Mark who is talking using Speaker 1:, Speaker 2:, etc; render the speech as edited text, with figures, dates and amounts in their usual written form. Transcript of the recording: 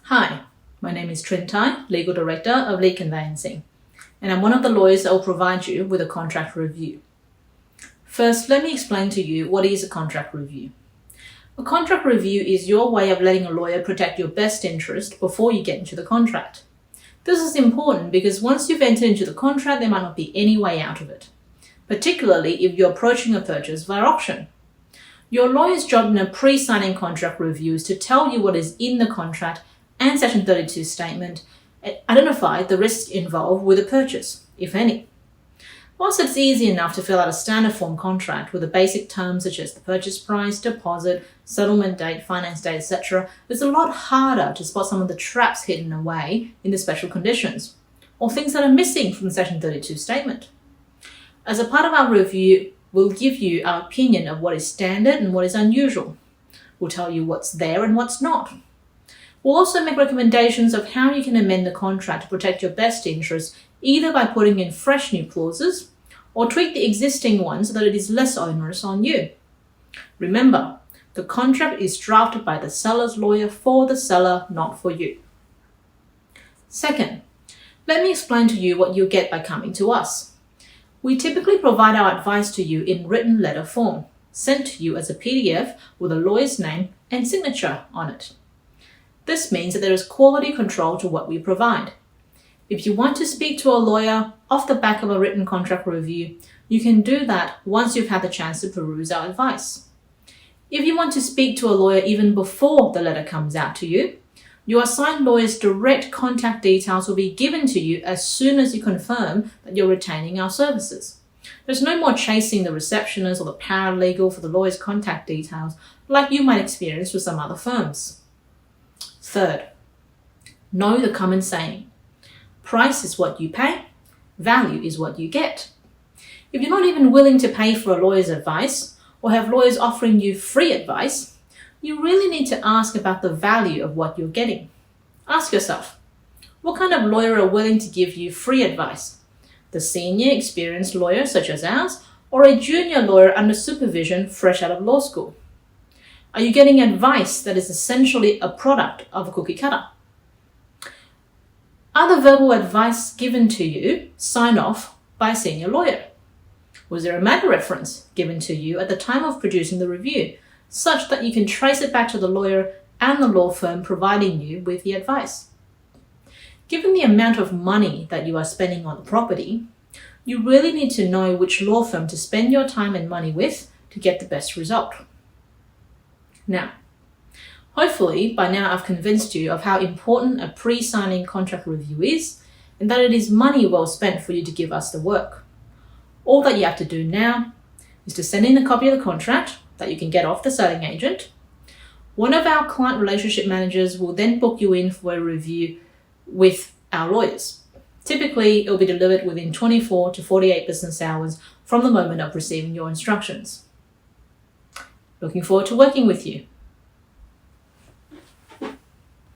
Speaker 1: Hi, my name is Trin Tai, Legal Director of Lead Conveyancing, and I'm one of the lawyers that will provide you with a contract review. First, let me explain to you what is a contract review. A contract review is your way of letting a lawyer protect your best interest before you get into the contract. This is important because once you've entered into the contract, there might not be any way out of it, particularly if you're approaching a purchase via auction. Your lawyer's job in a pre-signing contract review is to tell you what is in the contract and Section 32 statement, and identify the risks involved with a purchase, if any. Whilst it's easy enough to fill out a standard form contract with the basic terms such as the purchase price, deposit, settlement date, finance date, etc., it's a lot harder to spot some of the traps hidden away in the special conditions, or things that are missing from the Section 32 statement. As a part of our review, we'll give you our opinion of what is standard and what is unusual. We'll tell you what's there and what's not. We'll also make recommendations of how you can amend the contract to protect your best interests, either by putting in fresh new clauses or tweak the existing ones so that it is less onerous on you. Remember, the contract is drafted by the seller's lawyer for the seller, not for you. Second, let me explain to you what you'll get by coming to us. We typically provide our advice to you in written letter form, sent to you as a PDF with a lawyer's name and signature on it. This means that there is quality control to what we provide. If you want to speak to a lawyer off the back of a written contract review, you can do that once you've had the chance to peruse our advice. If you want to speak to a lawyer even before the letter comes out to you, your assigned lawyer's direct contact details will be given to you as soon as you confirm that you're retaining our services. There's no more chasing the receptionist or the paralegal for the lawyer's contact details like you might experience with some other firms. Third, know the common saying, price is what you pay, value is what you get. If you're not even willing to pay for a lawyer's advice or have lawyers offering you free advice, you really need to ask about the value of what you're getting. Ask yourself, what kind of lawyer are willing to give you free advice? The senior experienced lawyer such as ours, or a junior lawyer under supervision fresh out of law school? Are you getting advice that is essentially a product of a cookie cutter? Are the verbal advice given to you signed off by a senior lawyer? Was there a matter reference given to you at the time of producing the review, such that you can trace it back to the lawyer and the law firm providing you with the advice? Given the amount of money that you are spending on the property, you really need to know which law firm to spend your time and money with to get the best result. Now, hopefully by now I've convinced you of how important a pre-signing contract review is and that it is money well spent for you to give us the work. All that you have to do now is to send in a copy of the contract that you can get off the selling agent. One of our client relationship managers will then book you in for a review with our lawyers. Typically, it will be delivered within 24 to 48 business hours from the moment of receiving your instructions. Looking forward to working with you.